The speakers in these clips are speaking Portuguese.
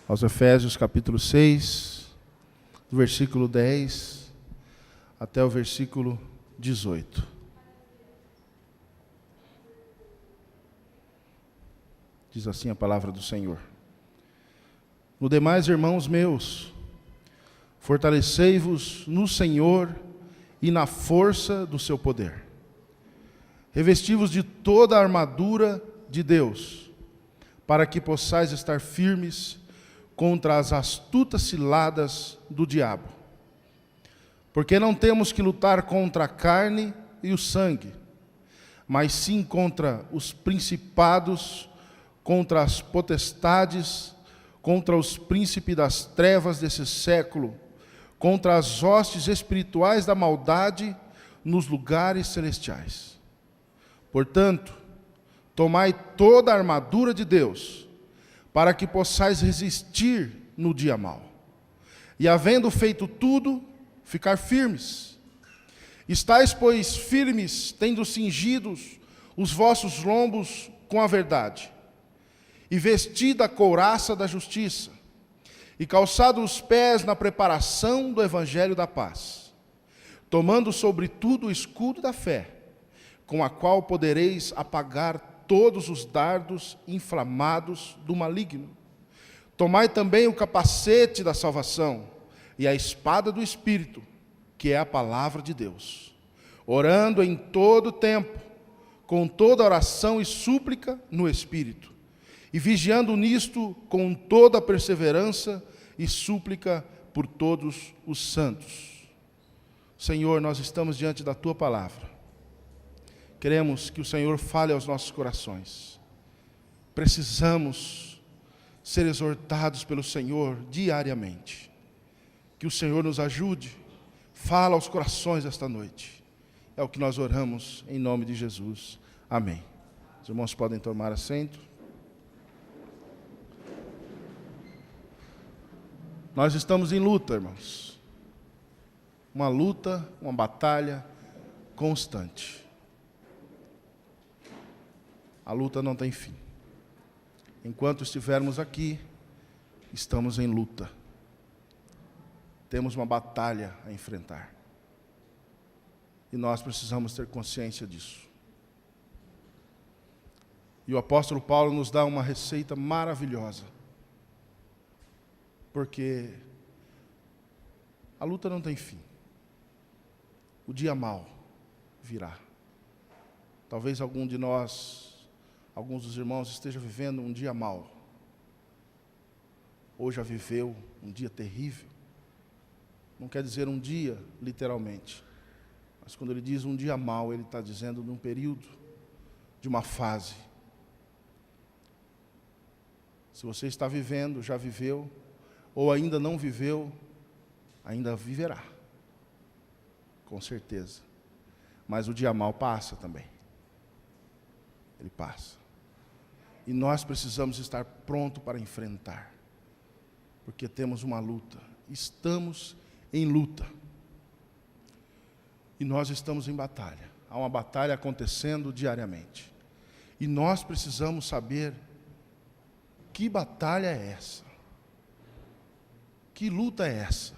aos Efésios capítulo 6, do versículo 10 até o versículo 18. Diz assim a palavra do Senhor: No demais, irmãos meus, fortalecei-vos no Senhor e na força do seu poder. Revesti-vos de toda a armadura de Deus, para que possais estar firmes contra as astutas ciladas do diabo. Porque não temos que lutar contra a carne e o sangue, mas sim contra os principados, contra as potestades, contra os príncipes das trevas desse século, contra as hostes espirituais da maldade nos lugares celestiais. Portanto, tomai toda a armadura de Deus, para que possais resistir no dia mau. E havendo feito tudo, ficar firmes. Estais, pois, firmes, tendo cingidos os vossos lombos com a verdade, e vestida a couraça da justiça, e calçado os pés na preparação do evangelho da paz, tomando sobretudo o escudo da fé, com a qual podereis apagar todos os dardos inflamados do maligno. Tomai também o capacete da salvação e a espada do Espírito, que é a palavra de Deus, orando em todo tempo, com toda oração e súplica no Espírito, e vigiando nisto com toda a perseverança e súplica por todos os santos. Senhor, nós estamos diante da Tua palavra. Queremos que o Senhor fale aos nossos corações. Precisamos ser exortados pelo Senhor diariamente. Que o Senhor nos ajude. Fala aos corações esta noite. É o que nós oramos em nome de Jesus. Amém. Os irmãos podem tomar assento. Nós estamos em luta, irmãos. Uma luta, uma batalha constante. A luta não tem fim. Enquanto estivermos aqui, estamos em luta. Temos uma batalha a enfrentar. E nós precisamos ter consciência disso. E o apóstolo Paulo nos dá uma receita maravilhosa. Porque a luta não tem fim. O dia mau virá. Talvez algum de nós, alguns dos irmãos esteja vivendo um dia mau. Ou já viveu um dia terrível. Não quer dizer um dia, literalmente. Mas quando ele diz um dia mau, ele está dizendo de um período, de uma fase. Se você está vivendo, já viveu, ou ainda não viveu, ainda viverá. Com certeza. Mas o dia mau passa também. Ele passa. E nós precisamos estar prontos para enfrentar. Porque temos uma luta. Estamos em luta. E nós estamos em batalha. Há uma batalha acontecendo diariamente. E nós precisamos saber que batalha é essa. Que luta é essa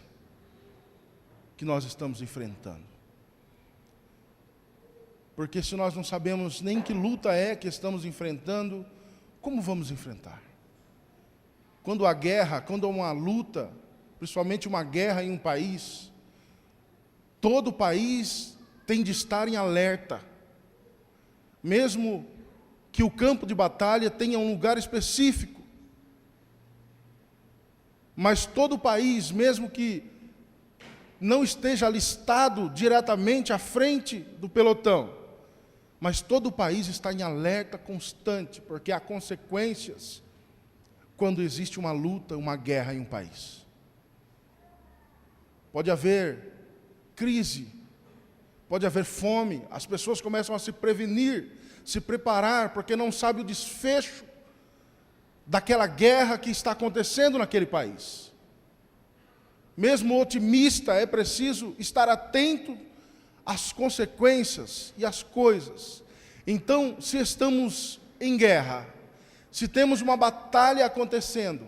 que nós estamos enfrentando? Porque se nós não sabemos nem que luta é que estamos enfrentando, como vamos enfrentar? Quando há guerra, quando há uma luta, principalmente uma guerra em um país, todo o país tem de estar em alerta. Mesmo que o campo de batalha tenha um lugar específico. Mas todo o país, mesmo que não esteja listado diretamente à frente do pelotão, mas todo o país está em alerta constante, porque há consequências quando existe uma luta, uma guerra em um país. Pode haver crise, pode haver fome, as pessoas começam a se prevenir, se preparar, porque não sabem o desfecho daquela guerra que está acontecendo naquele país. Mesmo otimista, é preciso estar atento às consequências e às coisas. Então, se estamos em guerra, se temos uma batalha acontecendo,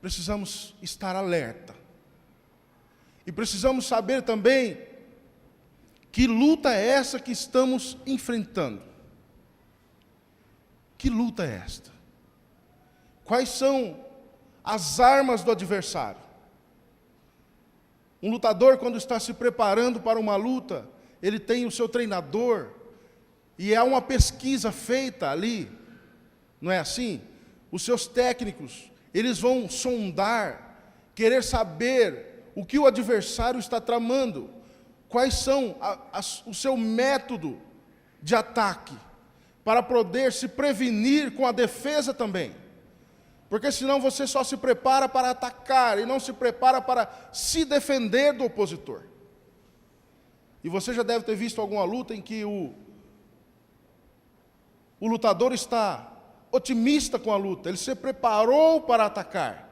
precisamos estar alerta. E precisamos saber também que luta é essa que estamos enfrentando. Que luta é esta? Quais são as armas do adversário? Um lutador, quando está se preparando para uma luta, ele tem o seu treinador, e há uma pesquisa feita ali, não é assim? Os seus técnicos, eles vão sondar, querer saber o que o adversário está tramando, quais são o seu método de ataque, para poder se prevenir com a defesa também. Porque senão você só se prepara para atacar e não se prepara para se defender do opositor. E você já deve ter visto alguma luta em que o lutador está otimista com a luta, ele se preparou para atacar.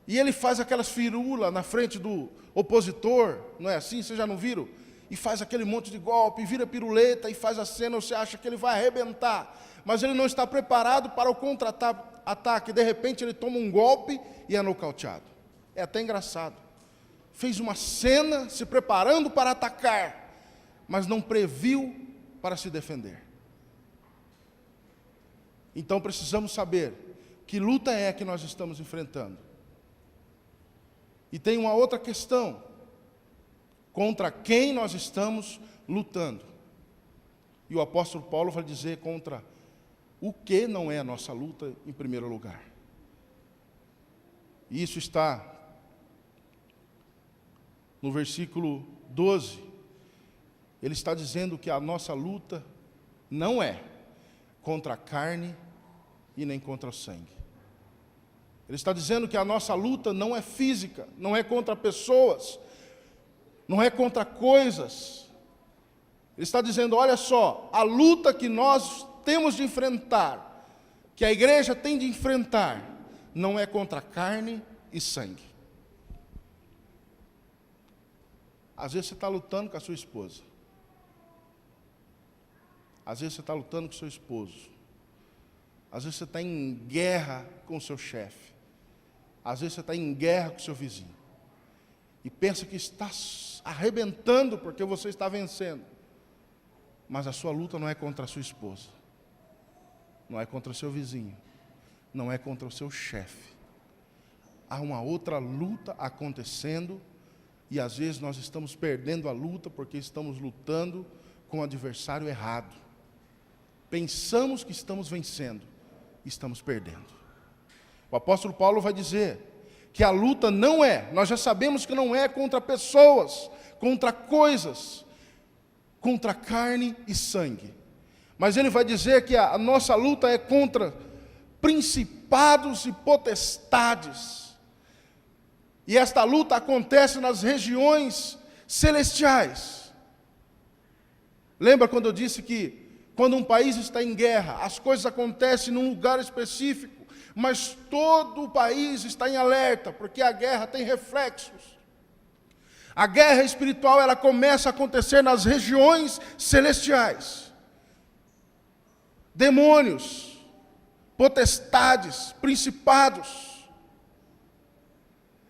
E ele faz aquelas firulas na frente do opositor, não é assim? Vocês já não viram? E faz aquele monte de golpe, vira piruleta e faz a cena, você acha que ele vai arrebentar. Mas ele não está preparado para o contra-ataque. De repente ele toma um golpe e é nocauteado. É até engraçado. Fez uma cena se preparando para atacar, mas não previu para se defender. Então precisamos saber que luta é que nós estamos enfrentando. E tem uma outra questão: contra quem nós estamos lutando. E o apóstolo Paulo vai dizer contra o que não é a nossa luta em primeiro lugar. E isso está no versículo 12. Ele está dizendo que a nossa luta não é contra a carne e nem contra o sangue. Ele está dizendo que a nossa luta não é física, não é contra pessoas, não é contra coisas. Ele está dizendo, olha só, a luta que nós temos de enfrentar, que a igreja tem de enfrentar, não é contra carne e sangue. Às vezes você está lutando com a sua esposa. Às vezes você está lutando com o seu esposo. Às vezes você está em guerra com o seu chefe. Às vezes você está em guerra com o seu vizinho. E pensa que está arrebentando porque você está vencendo. Mas a sua luta não é contra a sua esposa. Não é contra o seu vizinho. Não é contra o seu chefe. Há uma outra luta acontecendo. E às vezes nós estamos perdendo a luta porque estamos lutando com o adversário errado. Pensamos que estamos vencendo. Estamos perdendo. O apóstolo Paulo vai dizer que a luta não é, nós já sabemos que não é contra pessoas, contra coisas, contra carne e sangue. Mas ele vai dizer que a nossa luta é contra principados e potestades. E esta luta acontece nas regiões celestiais. Lembra quando eu disse que quando um país está em guerra, as coisas acontecem num lugar específico, mas todo o país está em alerta, porque a guerra tem reflexos. A guerra espiritual, ela começa a acontecer nas regiões celestiais. Demônios, potestades, principados.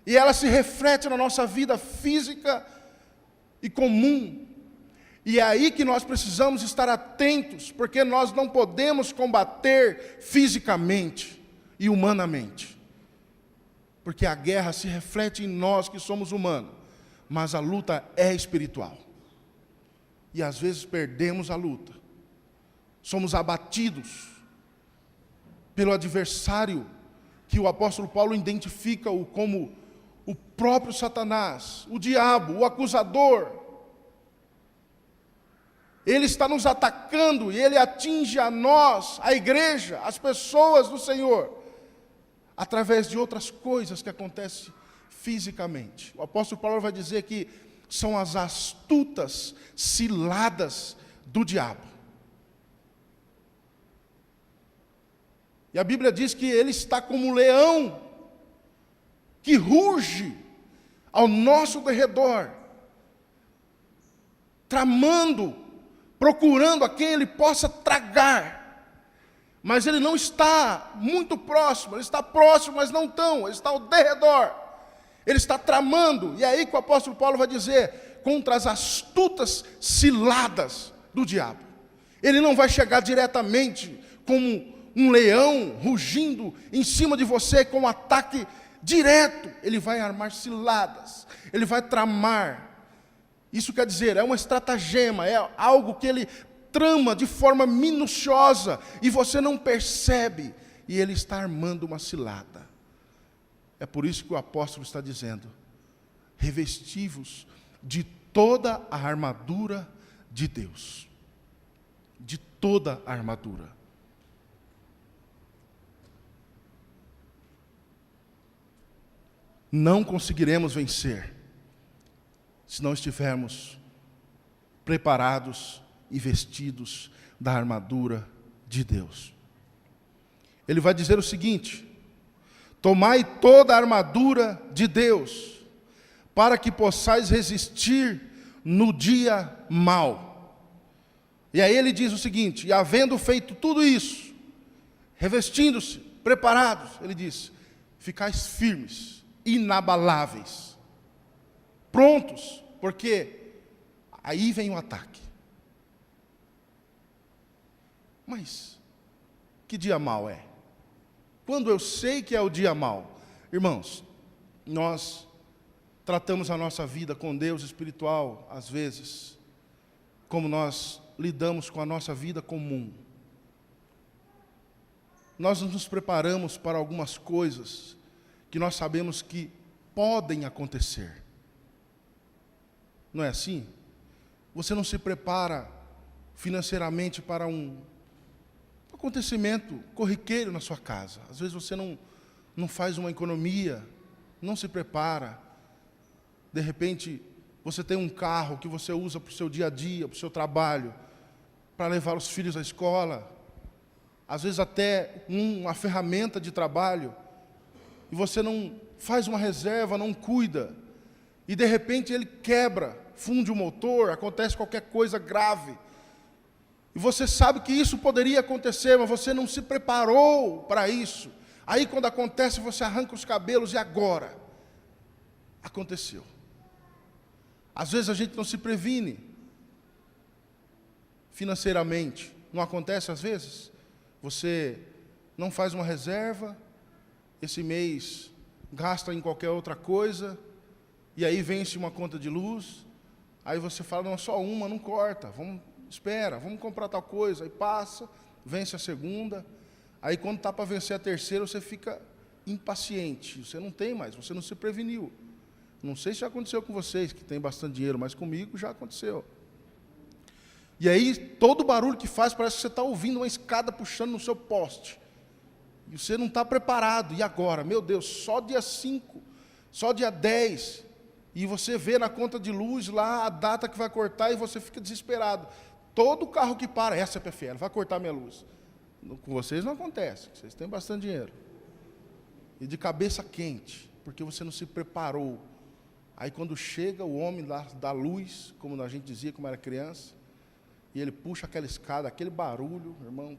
E ela se reflete na nossa vida física e comum. E é aí que nós precisamos estar atentos, porque nós não podemos combater fisicamente e humanamente. Porque a guerra se reflete em nós que somos humanos, mas a luta é espiritual. E às vezes perdemos a luta. Somos abatidos pelo adversário, que o apóstolo Paulo identifica como o próprio Satanás, o diabo, o acusador. Ele está nos atacando e ele atinge a nós, a igreja, as pessoas do Senhor, através de outras coisas que acontecem fisicamente. O apóstolo Paulo vai dizer que são as astutas ciladas do diabo. E a Bíblia diz que ele está como um leão que ruge ao nosso derredor, tramando, procurando a quem ele possa tragar. Mas ele não está muito próximo, ele está próximo, mas não tão, ele está ao derredor. Ele está tramando, e é aí que o apóstolo Paulo vai dizer, contra as astutas ciladas do diabo. Ele não vai chegar diretamente como um leão rugindo em cima de você com um ataque direto. Ele vai armar ciladas, ele vai tramar. Isso quer dizer, é uma estratagema, é algo que ele trama de forma minuciosa e você não percebe, e ele está armando uma cilada. É por isso que o apóstolo está dizendo, revesti-vos de toda a armadura de Deus. De toda a armadura. Não conseguiremos vencer se não estivermos preparados e vestidos da armadura de Deus. Ele vai dizer o seguinte: tomai toda a armadura de Deus, para que possais resistir no dia mau. E aí ele diz o seguinte: e havendo feito tudo isso, revestindo-se, preparados, ele diz, ficais firmes, inabaláveis, prontos, porque aí vem o ataque. Mas que dia mau é? Quando eu sei que é o dia mau? Irmãos, nós tratamos a nossa vida com Deus espiritual, às vezes, como nós lidamos com a nossa vida comum. Nós nos preparamos para algumas coisas que nós sabemos que podem acontecer. Não é assim? Você não se prepara financeiramente para um acontecimento corriqueiro na sua casa. Às vezes você não faz uma economia, não se prepara. De repente, você tem um carro que você usa para o seu dia a dia, para o seu trabalho, para levar os filhos à escola. Às vezes até uma ferramenta de trabalho, e você não faz uma reserva, não cuida, e de repente ele quebra, funde o motor, acontece qualquer coisa grave, e você sabe que isso poderia acontecer, mas você não se preparou para isso. Aí quando acontece, você arranca os cabelos, e agora? Aconteceu. Às vezes a gente não se previne financeiramente. Não acontece às vezes? Você não faz uma reserva, esse mês gasta em qualquer outra coisa, e aí vence uma conta de luz, aí você fala, não, só uma, não corta, espera, vamos comprar tal coisa, aí passa, vence a segunda, aí quando está para vencer a terceira, você fica impaciente, você não tem mais, você não se preveniu. Não sei se já aconteceu com vocês, que tem bastante dinheiro, mas comigo já aconteceu. E aí, todo barulho que faz, parece que você está ouvindo uma escada puxando no seu poste. E você não está preparado. E agora? Meu Deus, só dia 5, só dia 10. E você vê na conta de luz lá a data que vai cortar e você fica desesperado. Todo carro que para, essa é PFL, vai cortar minha luz. Com vocês não acontece, vocês têm bastante dinheiro. E de cabeça quente, porque você não se preparou. Aí quando chega o homem da luz, como a gente dizia, como era criança, e ele puxa aquela escada, aquele barulho, irmão,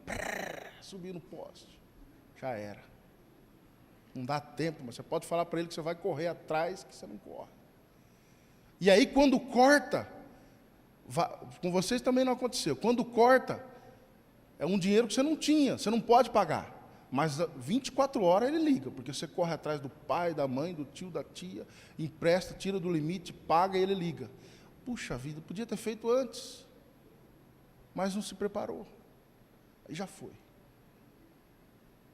subir no poste, já era. Não dá tempo, mas você pode falar para ele que você vai correr atrás, que você não corre. E aí quando corta, com vocês também não aconteceu, quando corta, é um dinheiro que você não tinha, você não pode pagar. Mas 24 horas ele liga, porque você corre atrás do pai, da mãe, do tio, da tia, empresta, tira do limite, paga e ele liga. Puxa vida, podia ter feito antes, mas não se preparou. Aí já foi.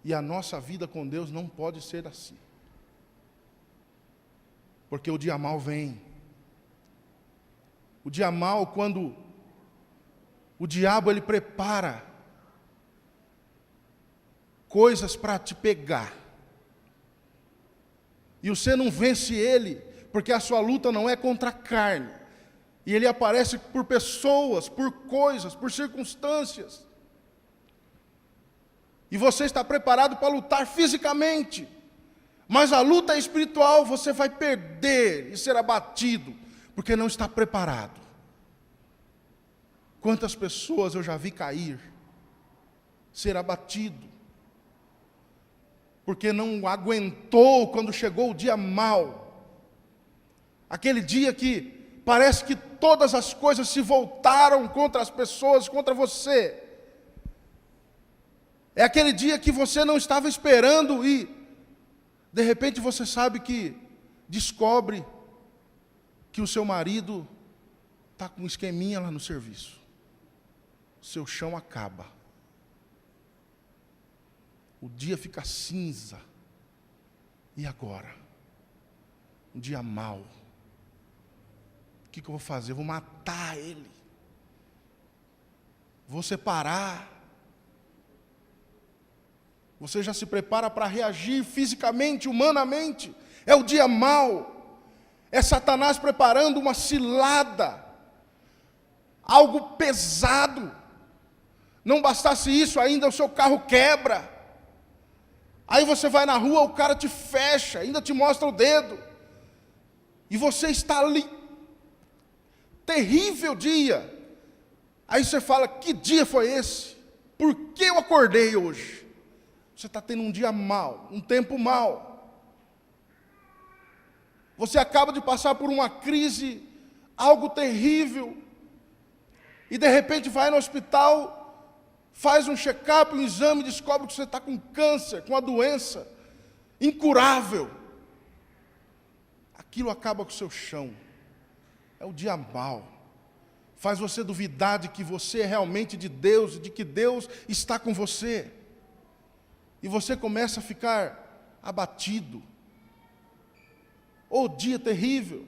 E a nossa vida com Deus não pode ser assim. Porque o dia mau vem. O dia mau, quando o diabo ele prepara coisas para te pegar, e você não vence ele, porque a sua luta não é contra a carne, e ele aparece por pessoas, por coisas, por circunstâncias, e você está preparado para lutar fisicamente, mas a luta espiritual você vai perder e ser abatido, porque não está preparado. Quantas pessoas eu já vi cair, ser abatido, porque não aguentou quando chegou o dia mau, aquele dia que parece que todas as coisas se voltaram contra as pessoas, contra você. É aquele dia que você não estava esperando e, de repente, você sabe que descobre que o seu marido está com um esqueminha lá no serviço. Seu chão acaba. O dia fica cinza. E agora? Um dia mau. O que eu vou fazer? Eu vou matar ele. Vou separar. Você já se prepara para reagir fisicamente, humanamente. É o dia mau. É Satanás preparando uma cilada. Algo pesado. Não bastasse isso, ainda o seu carro quebra. Aí você vai na rua, o cara te fecha, ainda te mostra o dedo. E você está ali. Terrível dia. Aí você fala, que dia foi esse? Por que eu acordei hoje? Você está tendo um dia mau, um tempo mau. Você acaba de passar por uma crise, algo terrível. E de repente vai no hospital, faz um check-up, um exame, e descobre que você está com câncer, com uma doença incurável. Aquilo acaba com o seu chão. É o dia mau. Faz você duvidar de que você é realmente de Deus, de que Deus está com você. E você começa a ficar abatido. Ou dia terrível.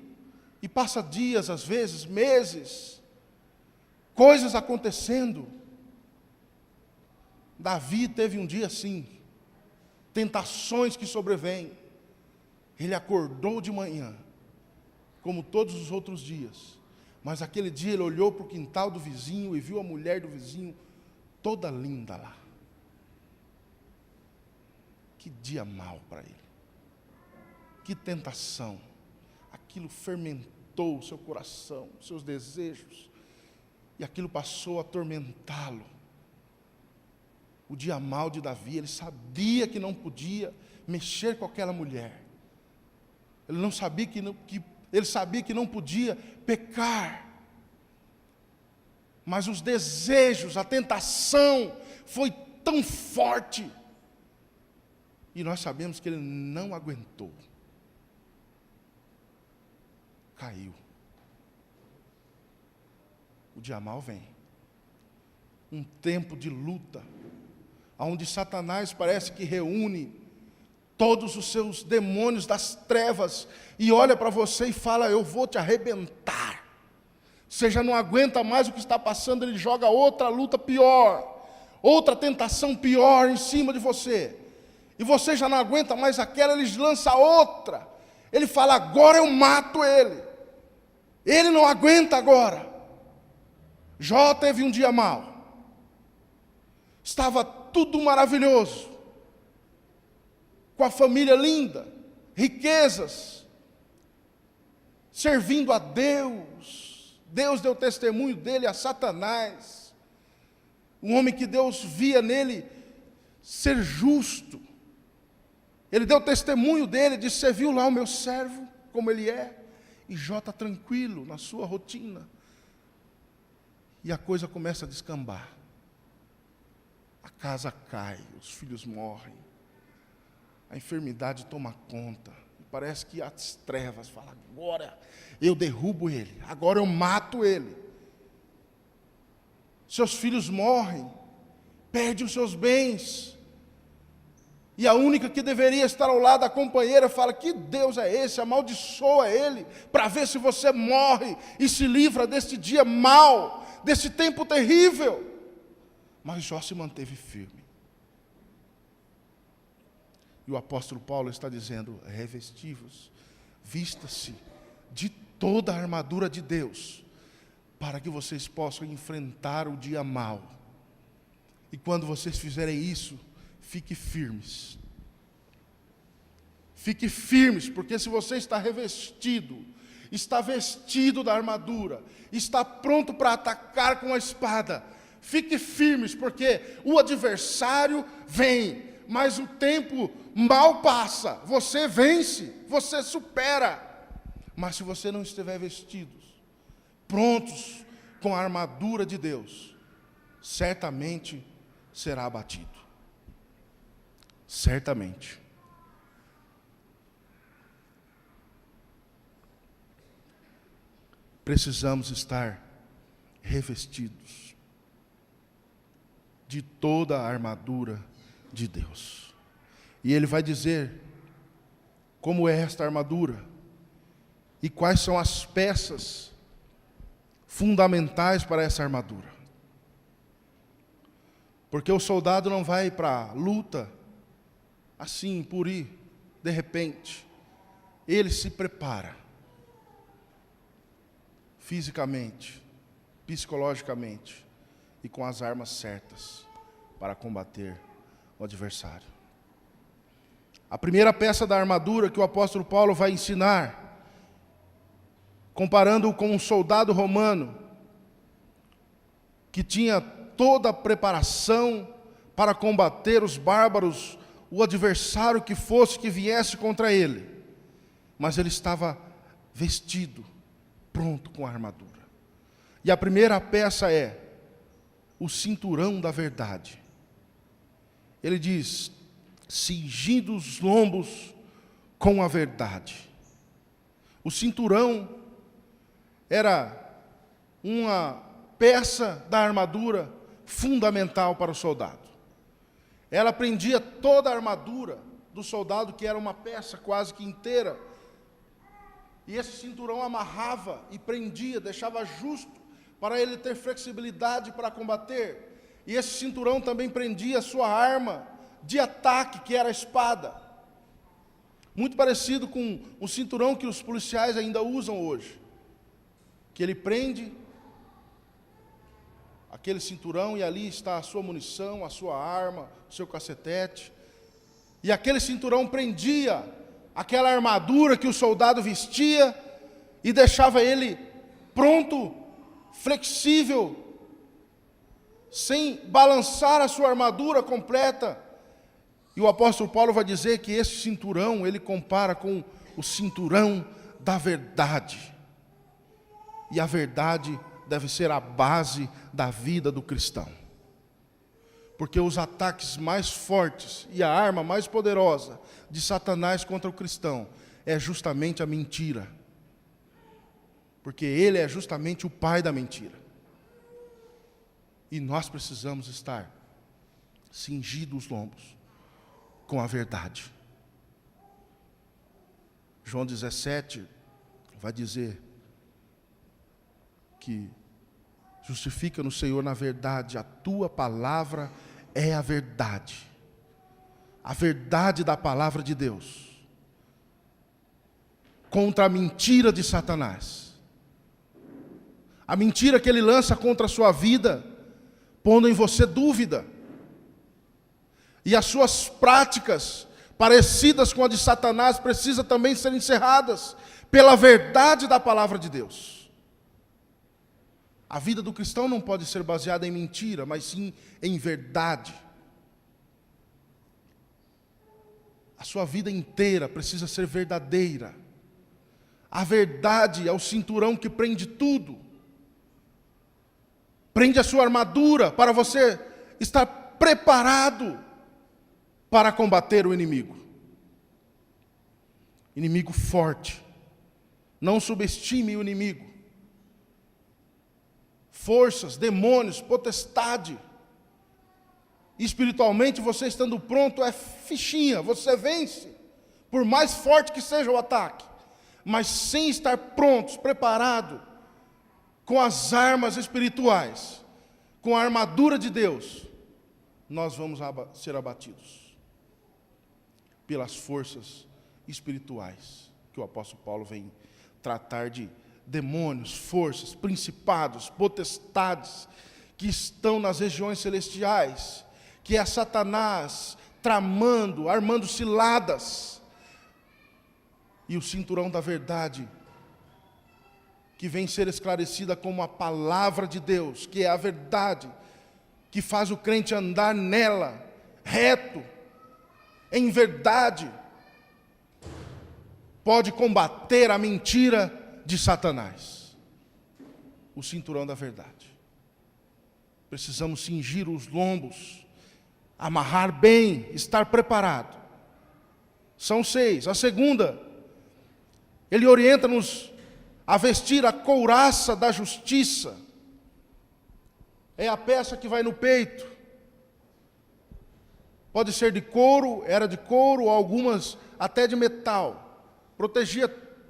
E passa dias, às vezes, meses. Coisas acontecendo. Davi teve um dia assim, tentações que sobrevêm. Ele acordou de manhã, como todos os outros dias, mas aquele dia ele olhou para o quintal do vizinho e viu a mulher do vizinho toda linda lá. Que dia mau para ele, que tentação. Aquilo fermentou o seu coração, os seus desejos, e aquilo passou a atormentá-lo. O dia mau de Davi, ele sabia que não podia mexer com aquela mulher. Ele não sabia ele sabia que não podia pecar. Mas os desejos, a tentação foi tão forte. E nós sabemos que ele não aguentou. Caiu. O dia mau vem. Um tempo de luta, onde Satanás parece que reúne todos os seus demônios das trevas e olha para você e fala, eu vou te arrebentar. Você já não aguenta mais o que está passando, ele joga outra luta pior, outra tentação pior em cima de você. E você já não aguenta mais aquela, ele lança outra. Ele fala, agora eu mato ele. Ele não aguenta agora. Jó teve um dia mau. Estava tudo maravilhoso, com a família linda, riquezas, servindo a Deus. Deus deu testemunho dele a Satanás, um homem que Deus via nele ser justo. Ele deu testemunho dele, disse, você viu lá o meu servo, como ele é? E Jó está tranquilo na sua rotina. E a coisa começa a descambar. A casa cai, os filhos morrem, a enfermidade toma conta, e parece que as trevas falam, agora eu derrubo ele, agora eu mato ele. Seus filhos morrem, perde os seus bens, e a única que deveria estar ao lado da companheira fala, que Deus é esse? Amaldiçoa ele, para ver se você morre e se livra deste dia mau, desse tempo terrível. Mas Jó se manteve firme. E o apóstolo Paulo está dizendo, revesti-vos, vista-se de toda a armadura de Deus, para que vocês possam enfrentar o dia mau. E quando vocês fizerem isso, fique firmes. Fique firmes, porque se você está revestido, está vestido da armadura, está pronto para atacar com a espada, Fique firmes, porque o adversário vem, mas o tempo mal passa. Você vence, você supera. Mas se você não estiver vestidos, prontos com a armadura de Deus, certamente será abatido. Certamente. Precisamos estar revestidos de toda a armadura de Deus. E ele vai dizer como é esta armadura e quais são as peças fundamentais para essa armadura. Porque o soldado não vai para a luta assim, por ir, de repente. Ele se prepara fisicamente, psicologicamente e com as armas certas para combater o adversário. A primeira peça da armadura que o apóstolo Paulo vai ensinar, comparando-o com um soldado romano que tinha toda a preparação para combater os bárbaros, o adversário que fosse que viesse contra ele, mas ele estava vestido, pronto com a armadura. E a primeira peça é o cinturão da verdade. Ele diz: cingindo os lombos com a verdade. O cinturão era uma peça da armadura fundamental para o soldado. Ela prendia toda a armadura do soldado, que era uma peça quase que inteira. E esse cinturão amarrava e prendia, deixava justo para ele ter flexibilidade para combater. E esse cinturão também prendia a sua arma de ataque, que era a espada. Muito parecido com o cinturão que os policiais ainda usam hoje. Que ele prende aquele cinturão e ali está a sua munição, a sua arma, o seu cacetete. E aquele cinturão prendia aquela armadura que o soldado vestia e deixava ele pronto, flexível, sem balançar a sua armadura completa. E o apóstolo Paulo vai dizer que esse cinturão, ele compara com o cinturão da verdade. E a verdade deve ser a base da vida do cristão. Porque os ataques mais fortes e a arma mais poderosa de Satanás contra o cristão é justamente a mentira. Porque ele é justamente o pai da mentira. E nós precisamos estar cingidos os lombos com a verdade. João 17 vai dizer que justifica no Senhor na verdade, a tua palavra é a verdade. A verdade da palavra de Deus contra a mentira de Satanás. A mentira que ele lança contra a sua vida, pondo em você dúvida. E as suas práticas parecidas com a de Satanás precisam também ser encerradas pela verdade da palavra de Deus. A vida do cristão não pode ser baseada em mentira, mas sim em verdade. A sua vida inteira precisa ser verdadeira. A verdade é o cinturão que prende tudo. Prende a sua armadura para você estar preparado para combater o inimigo. Inimigo forte. Não subestime o inimigo. Forças, demônios, potestade. Espiritualmente, você estando pronto é fichinha, você vence, por mais forte que seja o ataque. Mas sem estar prontos, preparado, com as armas espirituais, com a armadura de Deus, nós vamos ser abatidos pelas forças espirituais, que o apóstolo Paulo vem tratar de demônios, forças, principados, potestades, que estão nas regiões celestiais, que é Satanás tramando, armando ciladas, e o cinturão da verdade, que vem ser esclarecida como a palavra de Deus, que é a verdade, que faz o crente andar nela, reto, em verdade, pode combater a mentira de Satanás. O cinturão da verdade. Precisamos cingir os lombos, amarrar bem, estar preparado. São 6. A segunda, ele orienta-nos a vestir a couraça da justiça. É a peça que vai no peito. Pode ser de couro, era de couro, ou algumas até de metal. Protegia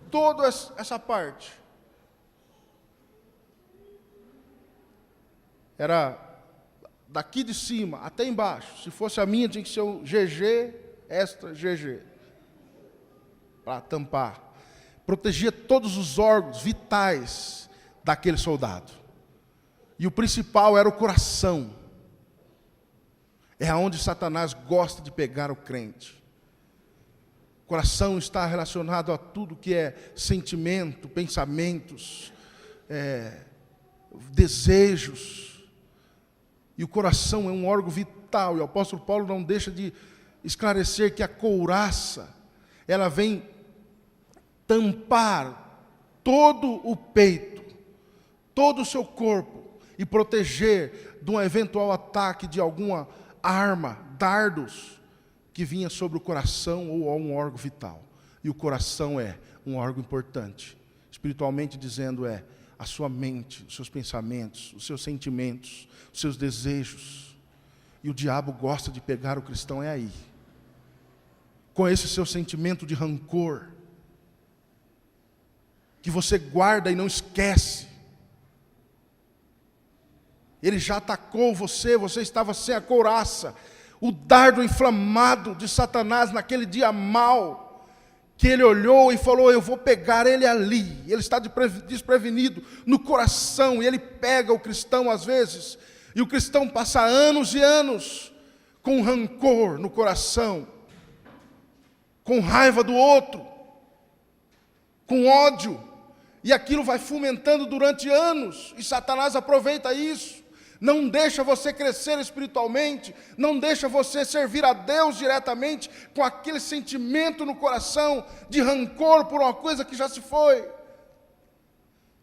toda essa parte. Era daqui de cima até embaixo. Se fosse a minha, tinha que ser o GG, extra GG. Para tampar. Protegia todos os órgãos vitais daquele soldado. E o principal era o coração. É aonde Satanás gosta de pegar o crente. O coração está relacionado a tudo que é sentimento, pensamentos, desejos. E o coração é um órgão vital. E o apóstolo Paulo não deixa de esclarecer que a couraça, ela vem tampar todo o peito, todo o seu corpo, e proteger de um eventual ataque de alguma arma, dardos, que vinha sobre o coração ou um órgão vital. E o coração é um órgão importante. Espiritualmente dizendo, é a sua mente, os seus pensamentos, os seus sentimentos, os seus desejos. E o diabo gosta de pegar o cristão aí. Com esse seu sentimento de rancor, que você guarda e não esquece. Ele já atacou você, você estava sem a couraça. O dardo inflamado de Satanás naquele dia mau, que ele olhou e falou, eu vou pegar ele ali. Ele está desprevenido no coração, e ele pega o cristão às vezes, e o cristão passa anos e anos com rancor no coração, com raiva do outro, com ódio, e aquilo vai fomentando durante anos, e Satanás aproveita isso. Não deixa você crescer espiritualmente, não deixa você servir a Deus diretamente com aquele sentimento no coração de rancor por uma coisa que já se foi.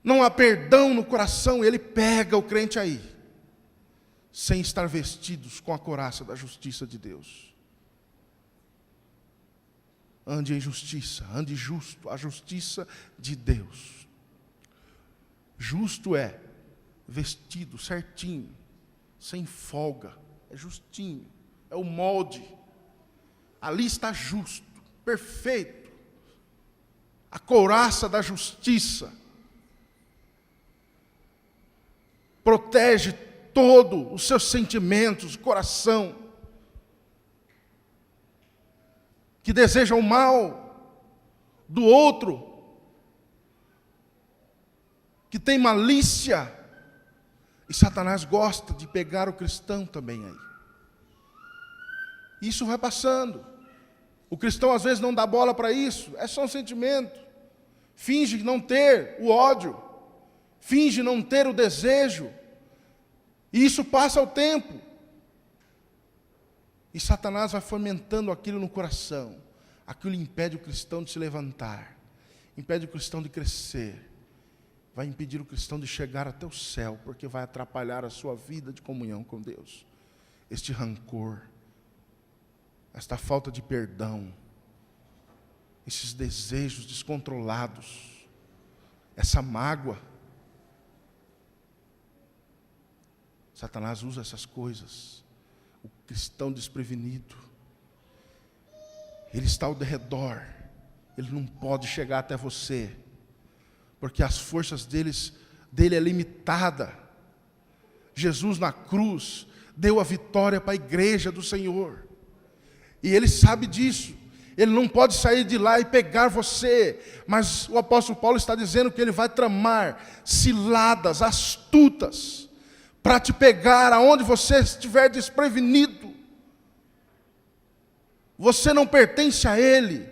Não há perdão no coração, ele pega o crente aí, sem estar vestidos com a couraça da justiça de Deus. Ande em justiça, ande justo, a justiça de Deus. Justo é vestido certinho, sem folga, é justinho, é o molde, ali está justo, perfeito, a couraça da justiça, protege todo os seus sentimentos, o coração, que deseja o mal do outro, que tem malícia. E Satanás gosta de pegar o cristão também aí. Isso vai passando. O cristão às vezes não dá bola para isso, é só um sentimento. Finge não ter o ódio, finge não ter o desejo. E isso passa o tempo. E Satanás vai fomentando aquilo no coração. Aquilo impede o cristão de se levantar, impede o cristão de crescer. Vai impedir o cristão de chegar até o céu, porque vai atrapalhar a sua vida de comunhão com Deus. Este rancor, esta falta de perdão, esses desejos descontrolados, essa mágoa. Satanás usa essas coisas. O cristão desprevenido, ele está ao redor, ele não pode chegar até você, porque as forças dele é limitada. Jesus na cruz deu a vitória para a igreja do Senhor, e ele sabe disso. Ele não pode sair de lá e pegar você, mas o apóstolo Paulo está dizendo que ele vai tramar ciladas astutas para te pegar aonde você estiver desprevenido. Você não pertence a ele.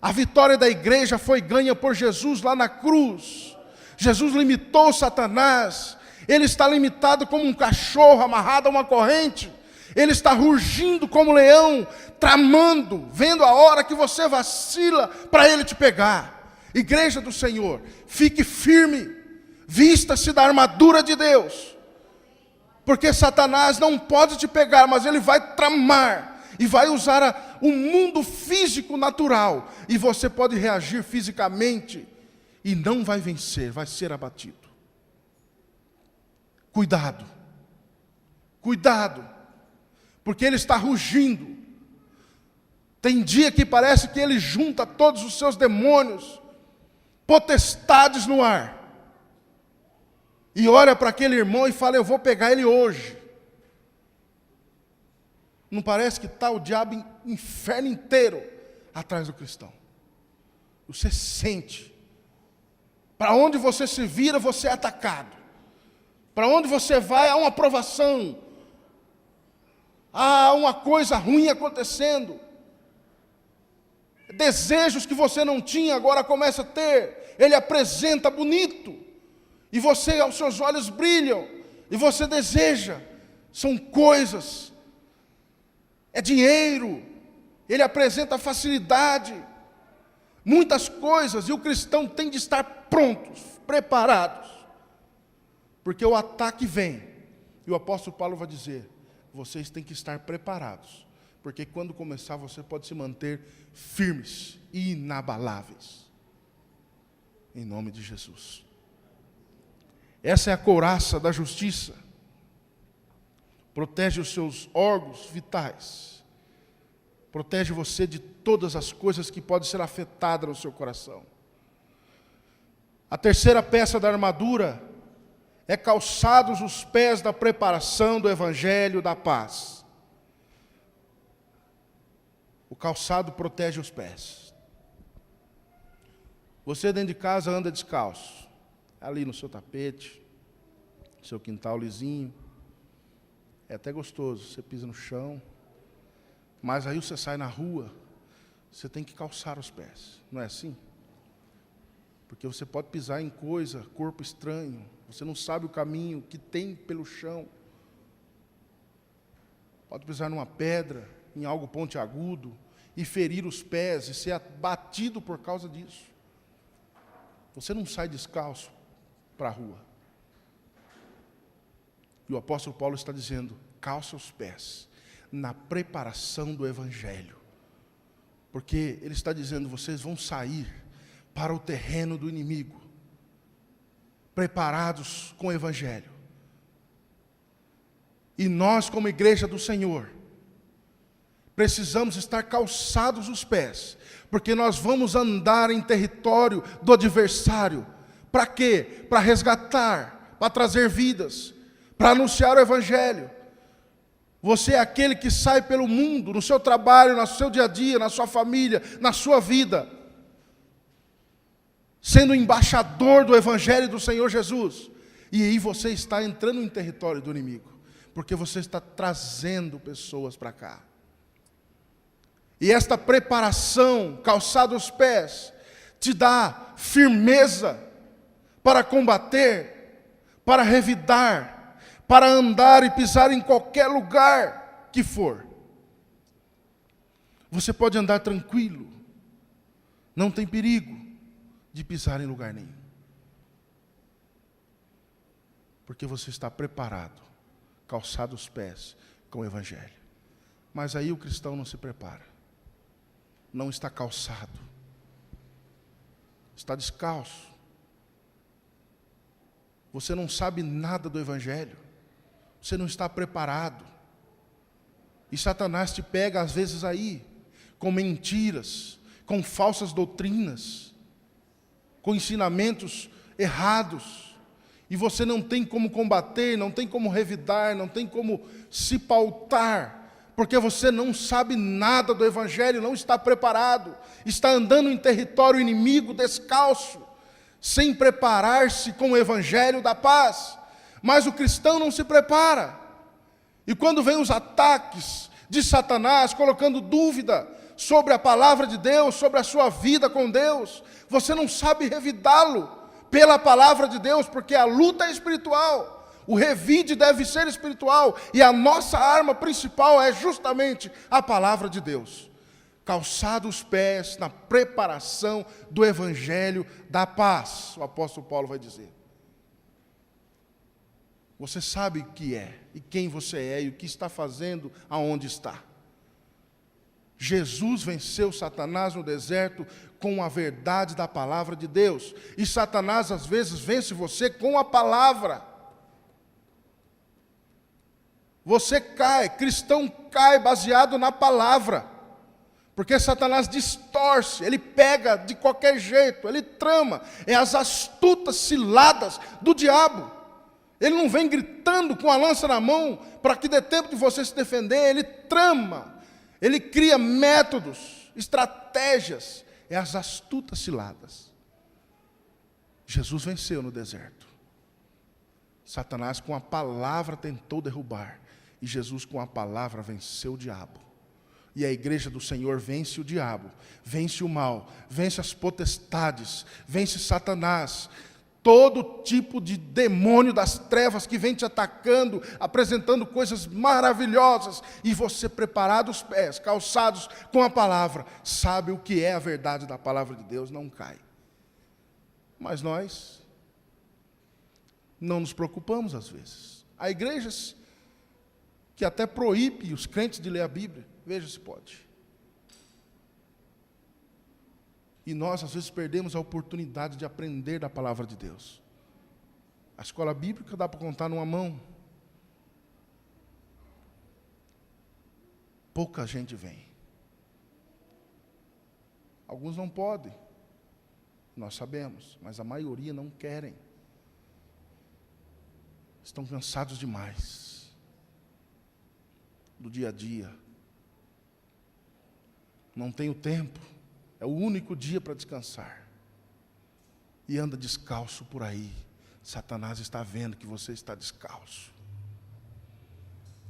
A vitória da igreja foi ganha por Jesus lá na cruz. Jesus limitou Satanás, Ele está limitado como um cachorro amarrado a uma corrente. Ele está rugindo como leão, tramando, vendo a hora que você vacila para ele te pegar. Igreja do Senhor, fique firme, vista-se da armadura de Deus. Porque Satanás não pode te pegar, mas ele vai tramar e vai usar o mundo físico natural. E você pode reagir fisicamente e não vai vencer, vai ser abatido. Cuidado, cuidado, porque ele está rugindo. Tem dia que parece que ele junta todos os seus demônios, potestades no ar, e olha para aquele irmão e fala: eu vou pegar ele hoje. Não parece que está o diabo, inferno inteiro, atrás do cristão? Você sente. Para onde você se vira, você é atacado. Para onde você vai, há uma provação. Há uma coisa ruim acontecendo. Desejos que você não tinha, agora começa a ter. Ele apresenta bonito. E você, os seus olhos brilham. E você deseja. São coisas. É dinheiro. Ele apresenta facilidade. Muitas coisas. E o cristão tem de estar prontos, preparados. Porque o ataque vem. E o apóstolo Paulo vai dizer: vocês têm que estar preparados. Porque quando começar, você pode se manter firmes e inabaláveis. Em nome de Jesus. Essa é a couraça da justiça. Protege os seus órgãos vitais. Protege você de todas as coisas que podem ser afetadas no seu coração. A terceira peça da armadura é calçados os pés da preparação do evangelho da paz. O calçado protege os pés. Você dentro de casa anda descalço, ali no seu tapete, no seu quintal lisinho. É até gostoso, você pisa no chão. Mas aí você sai na rua, você tem que calçar os pés, não é assim? Porque você pode pisar em coisa, corpo estranho, você não sabe o caminho que tem pelo chão. Pode pisar numa pedra, em algo pontiagudo, e ferir os pés, e ser abatido por causa disso. Você não sai descalço para a rua. E o apóstolo Paulo está dizendo: calça os pés, na preparação do evangelho. Porque ele está dizendo: vocês vão sair para o terreno do inimigo, preparados com o evangelho. E nós, como igreja do Senhor, precisamos estar calçados os pés, porque nós vamos andar em território do adversário. Para quê? Para resgatar, para trazer vidas, para anunciar o evangelho. Você é aquele que sai pelo mundo, no seu trabalho, no seu dia a dia, na sua família, na sua vida, sendo embaixador do evangelho do Senhor Jesus. E aí você está entrando em território do inimigo, porque você está trazendo pessoas para cá. E esta preparação, calçado os pés, te dá firmeza para combater, para revidar, para andar e pisar em qualquer lugar que for. Você pode andar tranquilo, não tem perigo de pisar em lugar nenhum. Porque você está preparado, calçado os pés com o evangelho. Mas aí o cristão não se prepara. Não está calçado. Está descalço. Você não sabe nada do evangelho. Você não está preparado. E Satanás te pega às vezes aí, com mentiras, com falsas doutrinas, com ensinamentos errados. E você não tem como combater, não tem como revidar, não tem como se pautar, porque você não sabe nada do evangelho, não está preparado, está andando em território inimigo, descalço, sem preparar-se com o evangelho da paz. Mas o cristão não se prepara. E quando vem os ataques de Satanás, colocando dúvida sobre a palavra de Deus, sobre a sua vida com Deus, você não sabe revidá-lo pela palavra de Deus, porque a luta é espiritual. O revide deve ser espiritual. E a nossa arma principal é justamente a palavra de Deus. Calçado os pés na preparação do evangelho da paz. O apóstolo Paulo vai dizer. Você sabe o que é, e quem você é, e o que está fazendo, aonde está. Jesus venceu Satanás no deserto com a verdade da palavra de Deus. E Satanás às vezes vence você com a palavra. Você cai, cristão cai baseado na palavra. Porque Satanás distorce, ele pega de qualquer jeito, ele trama. É as astutas ciladas do diabo. Ele não vem gritando com a lança na mão para que dê tempo de você se defender, ele trama. Ele cria métodos, estratégias, é as astutas ciladas. Jesus venceu no deserto. Satanás com a palavra tentou derrubar, e Jesus com a palavra venceu o diabo. E a igreja do Senhor vence o diabo, vence o mal, vence as potestades, vence Satanás, todo tipo de demônio das trevas que vem te atacando, apresentando coisas maravilhosas, e você preparado os pés, calçados com a palavra, sabe o que é a verdade da palavra de Deus, não cai. Mas nós não nos preocupamos às vezes. Há igrejas que até proíbem os crentes de ler a Bíblia, veja se pode. E nós, às vezes, perdemos a oportunidade de aprender da palavra de Deus. A escola bíblica dá para contar numa mão. Pouca gente vem. Alguns não podem, nós sabemos, mas a maioria não querem. Estão cansados demais do dia a dia. Não tem o tempo. É o único dia para descansar. E anda descalço por aí. Satanás está vendo que você está descalço.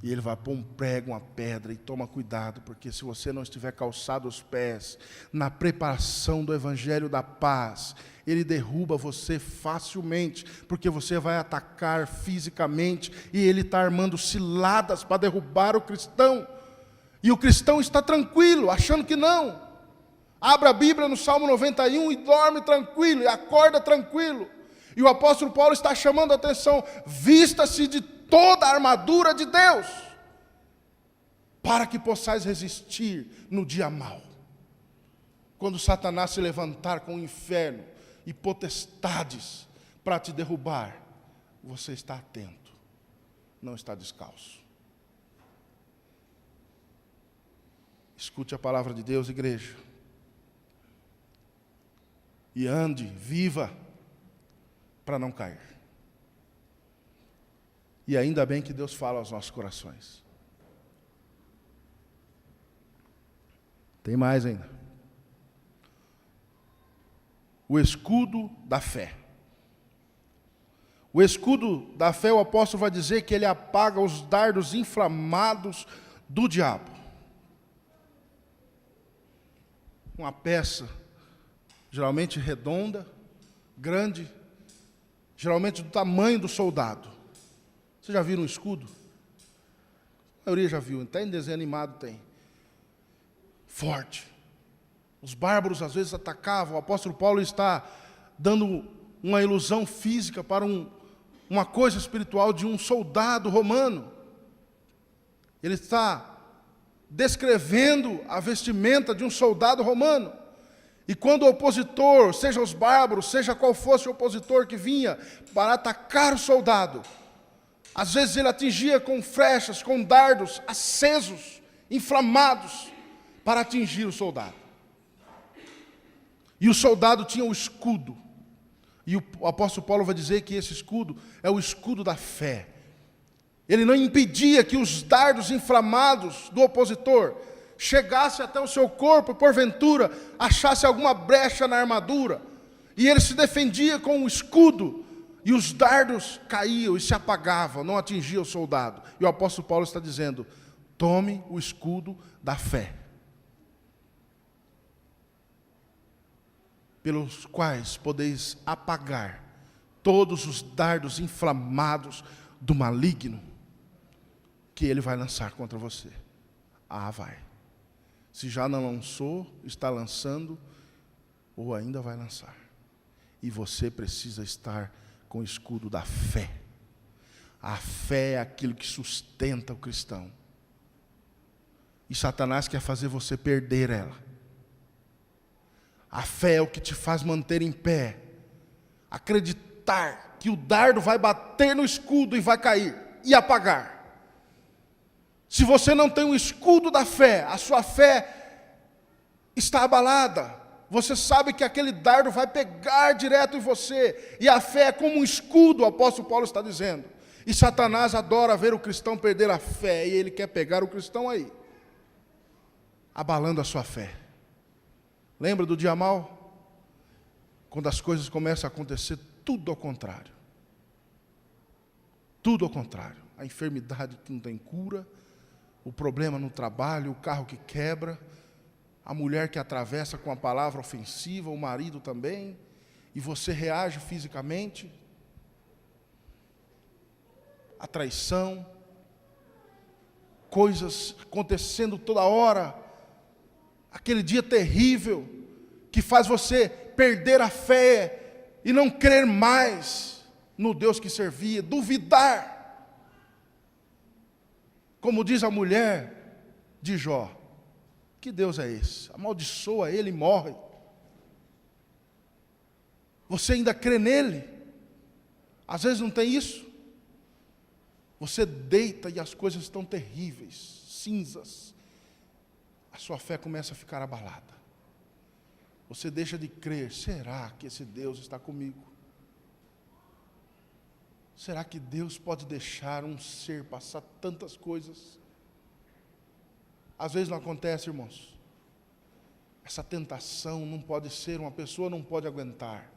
E ele vai pôr um prego, uma pedra, e toma cuidado, porque se você não estiver calçado os pés na preparação do evangelho da paz, ele derruba você facilmente, porque você vai atacar fisicamente, e ele está armando ciladas para derrubar o cristão. E o cristão está tranquilo, achando que não. Abra a Bíblia no Salmo 91 e dorme tranquilo, e acorda tranquilo. E o apóstolo Paulo está chamando a atenção: vista-se de toda a armadura de Deus, para que possais resistir no dia mau. Quando Satanás se levantar com o inferno e potestades para te derrubar, você está atento, não está descalço. Escute a palavra de Deus, igreja. E ande, viva, para não cair. E ainda bem que Deus fala aos nossos corações. Tem mais ainda. O escudo da fé. O escudo da fé, o apóstolo vai dizer que ele apaga os dardos inflamados do diabo. Uma peça geralmente redonda, grande, geralmente do tamanho do soldado. Você já viu um escudo? A maioria já viu, até em desenho animado tem. Forte. Os bárbaros às vezes atacavam. O apóstolo Paulo está dando uma ilusão física para uma coisa espiritual de um soldado romano. Ele está descrevendo a vestimenta de um soldado romano. E quando o opositor, seja os bárbaros, seja qual fosse o opositor que vinha para atacar o soldado, às vezes ele atingia com flechas, com dardos acesos, inflamados, para atingir o soldado. E o soldado tinha o escudo. E o apóstolo Paulo vai dizer que esse escudo é o escudo da fé. Ele não impedia que os dardos inflamados do opositor chegasse até o seu corpo e porventura achasse alguma brecha na armadura. E ele se defendia com o escudo. E os dardos caíam e se apagavam, não atingiam o soldado. E o apóstolo Paulo está dizendo: tome o escudo da fé, pelos quais podeis apagar todos os dardos inflamados do maligno que ele vai lançar contra você. Vai. Se já não lançou, está lançando, ou ainda vai lançar. E você precisa estar com o escudo da fé. A fé é aquilo que sustenta o cristão. E Satanás quer fazer você perder ela. A fé é o que te faz manter em pé. Acreditar que o dardo vai bater no escudo e vai cair e apagar. Se você não tem o escudo da fé, a sua fé está abalada. Você sabe que aquele dardo vai pegar direto em você. E a fé é como um escudo, o apóstolo Paulo está dizendo. E Satanás adora ver o cristão perder a fé. E ele quer pegar o cristão aí, abalando a sua fé. Lembra do dia mau? Quando as coisas começam a acontecer tudo ao contrário. Tudo ao contrário. A enfermidade que não tem cura, o problema no trabalho, o carro que quebra, a mulher que atravessa com a palavra ofensiva, o marido também, e você reage fisicamente. A traição, coisas acontecendo toda hora, aquele dia terrível, que faz você perder a fé e não crer mais no Deus que servia, duvidar. Como diz a mulher de Jó, que Deus é esse? Amaldiçoa ele e morre. Você ainda crê nele? Às vezes não tem isso. Você deita e as coisas estão terríveis, cinzas. A sua fé começa a ficar abalada. Você deixa de crer. Será que esse Deus está comigo? Será que Deus pode deixar um ser passar tantas coisas? Às vezes não acontece, irmãos. Essa tentação não pode ser, uma pessoa não pode aguentar.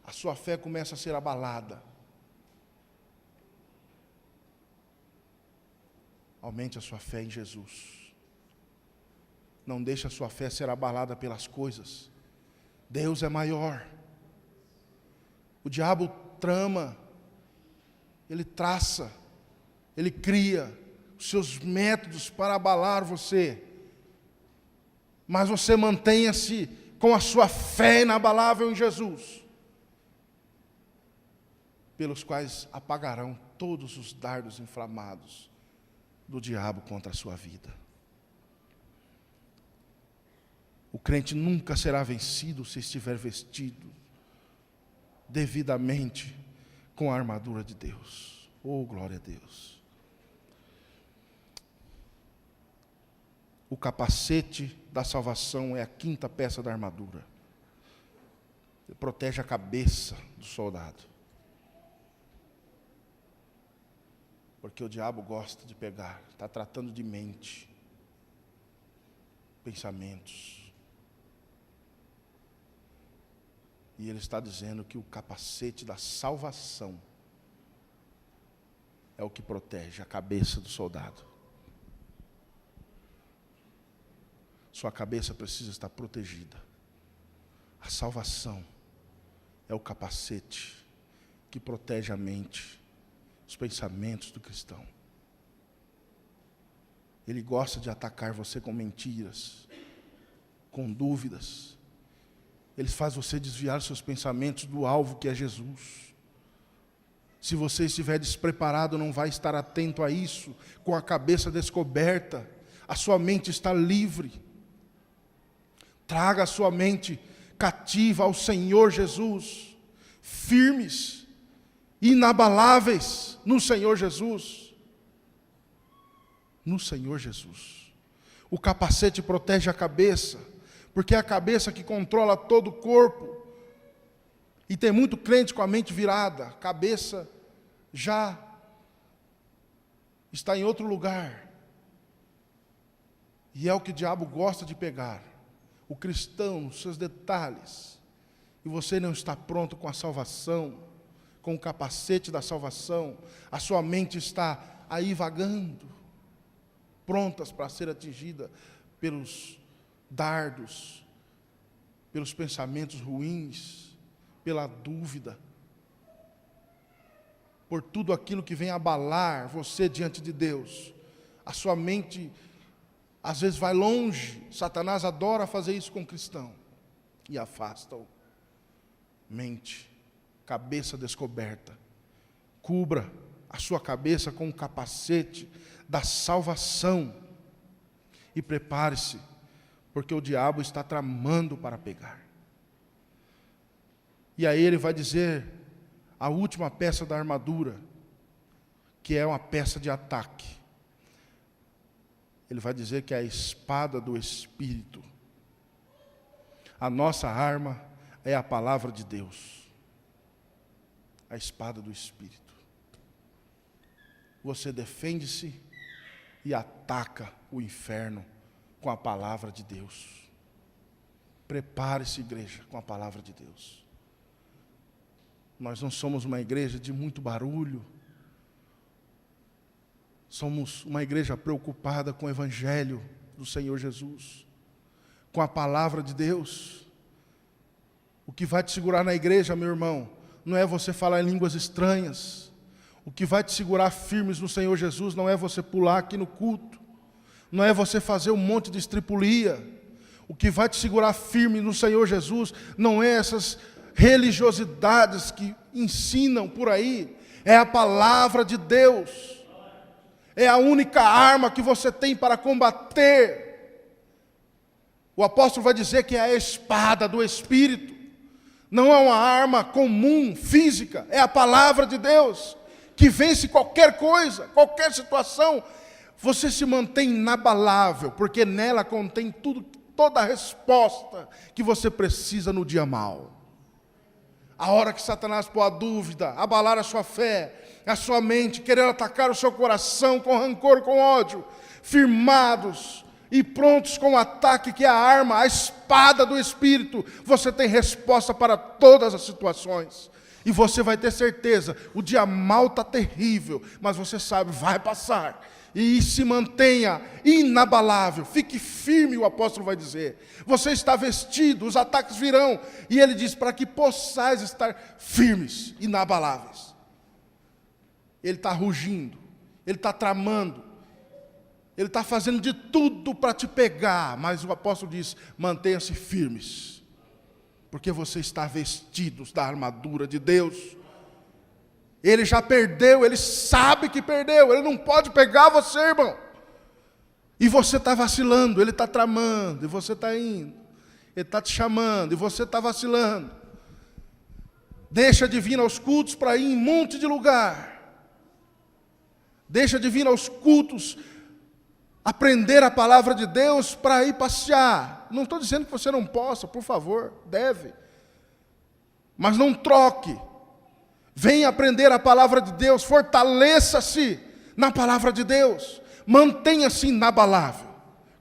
A sua fé começa a ser abalada. Aumente a sua fé em Jesus. Não deixe a sua fé ser abalada pelas coisas. Deus é maior. O diabo trama, ele traça, ele cria os seus métodos para abalar você. Mas você mantenha-se com a sua fé inabalável em Jesus, pelos quais apagarão todos os dardos inflamados do diabo contra a sua vida. O crente nunca será vencido se estiver vestido devidamente com a armadura de Deus. Oh, glória a Deus. O capacete da salvação é a quinta peça da armadura. Ele protege a cabeça do soldado. Porque o diabo gosta de pegar, está tratando de mente, pensamentos. E ele está dizendo que o capacete da salvação é o que protege a cabeça do soldado. Sua cabeça precisa estar protegida. A salvação é o capacete que protege a mente, os pensamentos do cristão. Ele gosta de atacar você com mentiras, com dúvidas. Ele faz você desviar seus pensamentos do alvo que é Jesus. Se você estiver despreparado, não vai estar atento a isso, com a cabeça descoberta, a sua mente está livre. Traga a sua mente cativa ao Senhor Jesus, firmes, inabaláveis no Senhor Jesus. No Senhor Jesus. O capacete protege a cabeça, porque é a cabeça que controla todo o corpo. E tem muito crente com a mente virada, a cabeça já está em outro lugar. E é o que o diabo gosta de pegar. O cristão, nos seus detalhes. E você não está pronto com a salvação, com o capacete da salvação. A sua mente está aí vagando, prontas para ser atingida pelos dardos, pelos pensamentos ruins, pela dúvida. por tudo aquilo que vem abalar você diante de Deus. A sua mente às vezes vai longe. Satanás adora fazer isso com o cristão e afasta-o. Mente, cabeça descoberta. Cubra a sua cabeça com o capacete da salvação e prepare-se, porque o diabo está tramando para pegar. E aí ele vai dizer a última peça da armadura, que é uma peça de ataque. Ele vai dizer que é a espada do Espírito. A nossa arma é a palavra de Deus. A espada do Espírito. Você defende-se e ataca o inferno com a palavra de Deus. Prepare-se, igreja, com a palavra de Deus. Nós não somos uma igreja de muito barulho. Somos uma igreja preocupada com o Evangelho do Senhor Jesus, com a palavra de Deus. O que vai te segurar na igreja, meu irmão, não é você falar em línguas estranhas. O que vai te segurar firmes no Senhor Jesus não é você pular aqui no culto, não é você fazer um monte de estripulia. O que vai te segurar firme no Senhor Jesus não é essas religiosidades que ensinam por aí, é a palavra de Deus. É a única arma que você tem para combater. O apóstolo vai dizer que é a espada do Espírito. Não é uma arma comum, física, é a palavra de Deus, que vence qualquer coisa, qualquer situação. Você se mantém inabalável, porque nela contém toda a resposta que você precisa no dia mau. A hora que Satanás pôr a dúvida, abalar a sua fé, a sua mente, querer atacar o seu coração com rancor, com ódio, firmados e prontos com o ataque que é a arma, a espada do Espírito, você tem resposta para todas as situações. E você vai ter certeza, o dia mau está terrível, mas você sabe, vai passar. E se mantenha inabalável, fique firme, o apóstolo vai dizer. Você está vestido, os ataques virão. E ele diz, para que possais estar firmes, inabaláveis. Ele está rugindo, ele está tramando, ele está fazendo de tudo para te pegar. Mas o apóstolo diz, mantenha-se firmes, porque você está vestidos da armadura de Deus. Ele já perdeu, ele sabe que perdeu, ele não pode pegar você, irmão. E você está vacilando, ele está tramando, e você está indo. Ele está te chamando, e você está vacilando. Deixa de vir aos cultos para ir em um monte de lugar. Deixa de vir aos cultos, aprender a palavra de Deus para ir passear. Não estou dizendo que você não possa, por favor, deve. Mas não troque. Venha aprender a palavra de Deus, fortaleça-se na palavra de Deus, mantenha-se inabalável,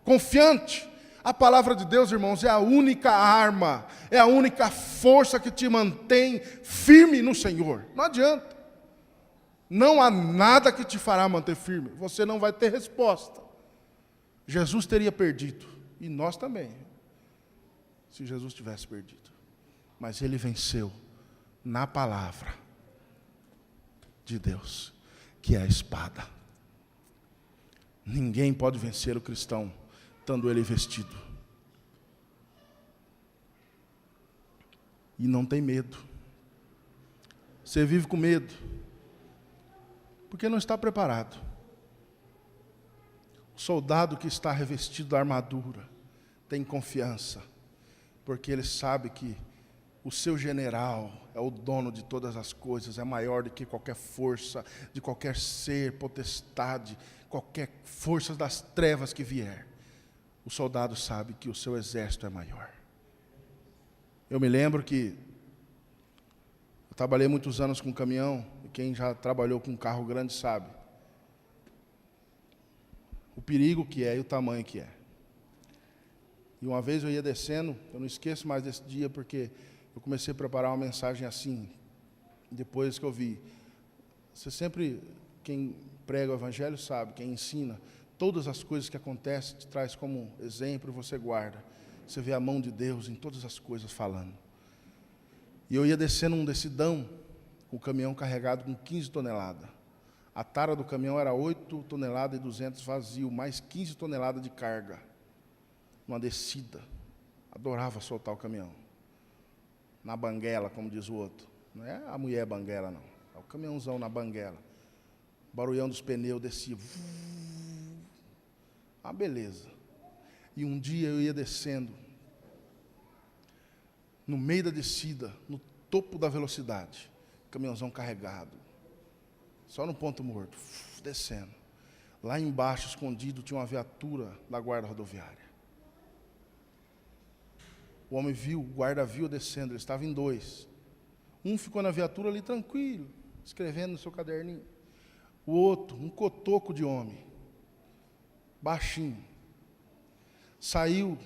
confiante. A palavra de Deus, irmãos, é a única arma, é a única força que te mantém firme no Senhor. Não adianta, não há nada que te fará manter firme, você não vai ter resposta. Jesus teria perdido, e nós também, se Jesus tivesse perdido, mas ele venceu na palavra de Deus, que é a espada. Ninguém pode vencer o cristão, estando ele vestido. E não tem medo. Você vive com medo, porque não está preparado. O soldado que está revestido da armadura, tem confiança, porque ele sabe que o seu general é o dono de todas as coisas, é maior do que qualquer força, de qualquer ser, potestade, qualquer força das trevas que vier. O soldado sabe que o seu exército é maior. Eu me lembro que eu trabalhei muitos anos com caminhão, e quem já trabalhou com carro grande sabe o perigo que é e o tamanho que é. E uma vez eu ia descendo, eu não esqueço mais desse dia, porque eu comecei a preparar uma mensagem assim, depois que eu vi. Você sempre, quem prega o Evangelho sabe, quem ensina, todas as coisas que acontecem, te traz como exemplo e você guarda. Você vê a mão de Deus em todas as coisas falando. E eu ia descendo um decidão, o caminhão carregado com 15 toneladas. A tara do caminhão era 8 toneladas e 200 vazio, mais 15 toneladas de carga. Uma descida. Adorava soltar o caminhão. Na banguela, como diz o outro. Não é a mulher banguela, não. É o caminhãozão na banguela. O barulhão dos pneus descia. Ah, beleza. E um dia eu ia descendo. No meio da descida, no topo da velocidade. Caminhãozão carregado. Só no ponto morto. Descendo. Lá embaixo, escondido, tinha uma viatura da guarda rodoviária. O homem viu, o guarda viu descendo, ele estava em 2. Um ficou na viatura ali tranquilo, escrevendo no seu caderninho. O outro, um cotoco de homem, baixinho, saiu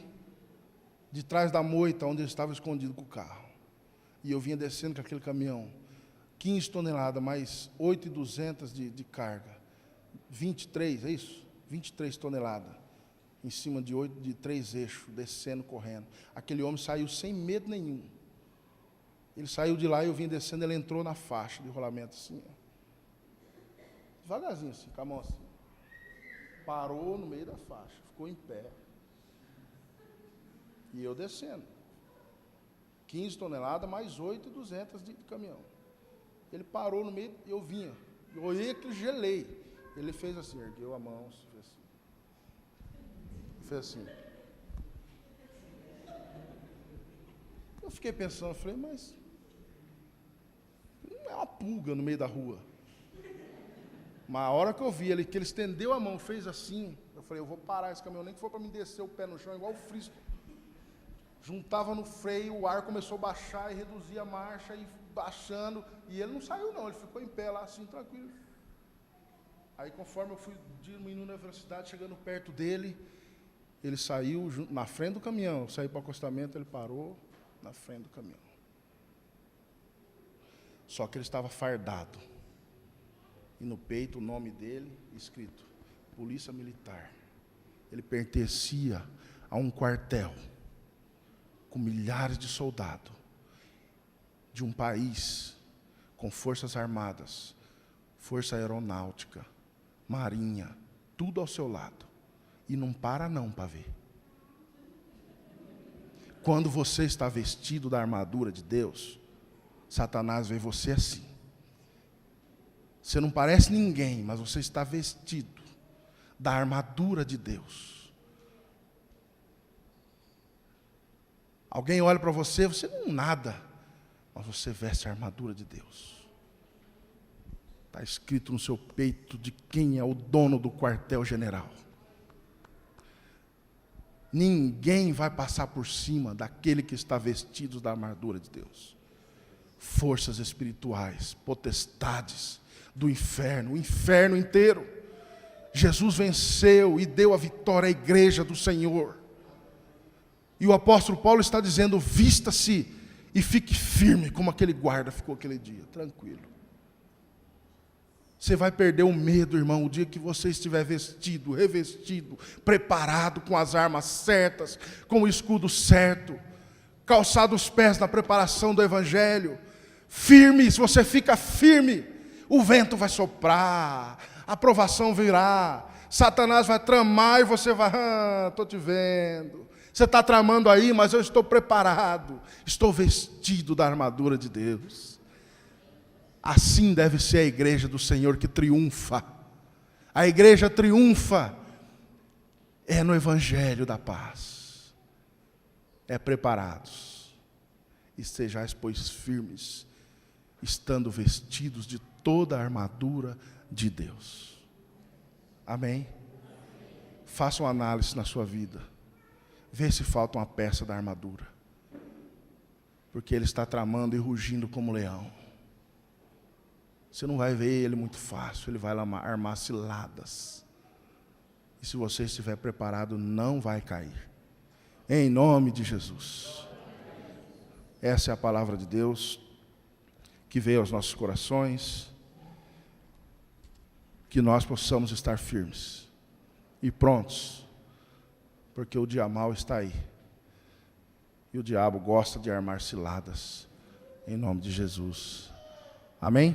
de trás da moita onde ele estava escondido com o carro. E eu vinha descendo com aquele caminhão, 15 toneladas, mais 8.200 de carga. 23, é isso? 23 toneladas. Em cima de 3 eixos, descendo, correndo. Aquele homem saiu sem medo nenhum. Ele saiu de lá e eu vim descendo, ele entrou na faixa de rolamento assim, ó. Devagarzinho assim, com a mão assim. Parou no meio da faixa, ficou em pé. E eu descendo. 15 toneladas, mais 8.200 de caminhão. Ele parou no meio e eu vinha. Eu olhei aquilo, gelei. Ele fez assim, ergueu a mão, fez assim. Fez assim. Eu fiquei pensando, eu falei, mas não é uma pulga no meio da rua. Mas a hora que eu vi ele, que ele estendeu a mão, fez assim, eu falei, eu vou parar esse caminhão, nem que for para me descer o pé no chão, igual o Fristo. Juntava no freio, o ar começou a baixar e reduzia a marcha, e baixando, e ele não saiu não, ele ficou em pé lá assim, tranquilo. Aí conforme eu fui diminuindo a velocidade, chegando perto dele, ele saiu na frente do caminhão, saiu para o acostamento, ele parou na frente do caminhão. Só que ele estava fardado. E no peito o nome dele escrito, Polícia Militar. Ele pertencia a um quartel com milhares de soldados de um país com forças armadas, força aeronáutica, marinha, tudo ao seu lado. E não para não para ver. Quando você está vestido da armadura de Deus, Satanás vê você assim. Você não parece ninguém, mas você está vestido da armadura de Deus. Alguém olha para você, você não nada, mas você veste a armadura de Deus. Está escrito no seu peito de quem é o dono do quartel-general. Ninguém vai passar por cima daquele que está vestido da armadura de Deus. Forças espirituais, potestades do inferno, o inferno inteiro. Jesus venceu e deu a vitória à igreja do Senhor. E o apóstolo Paulo está dizendo, vista-se e fique firme, como aquele guarda ficou aquele dia, tranquilo. Você vai perder o medo, irmão, o dia que você estiver vestido, revestido, preparado com as armas certas, com o escudo certo, calçado os pés na preparação do Evangelho, firme, se você fica firme, o vento vai soprar, a provação virá, Satanás vai tramar e você vai, estou te vendo, você está tramando aí, mas eu estou preparado, estou vestido da armadura de Deus. Assim deve ser a igreja do Senhor que triunfa. A igreja triunfa é no Evangelho da paz. É preparados. E sejais, pois, firmes, estando vestidos de toda a armadura de Deus. Amém? Faça uma análise na sua vida. Vê se falta uma peça da armadura. Porque ele está tramando e rugindo como leão. Você não vai ver ele muito fácil, ele vai armar ciladas. E se você estiver preparado, não vai cair. Em nome de Jesus. Essa é a palavra de Deus que veio aos nossos corações. Que nós possamos estar firmes e prontos, porque o dia mau está aí. E o diabo gosta de armar ciladas. Em nome de Jesus. Amém?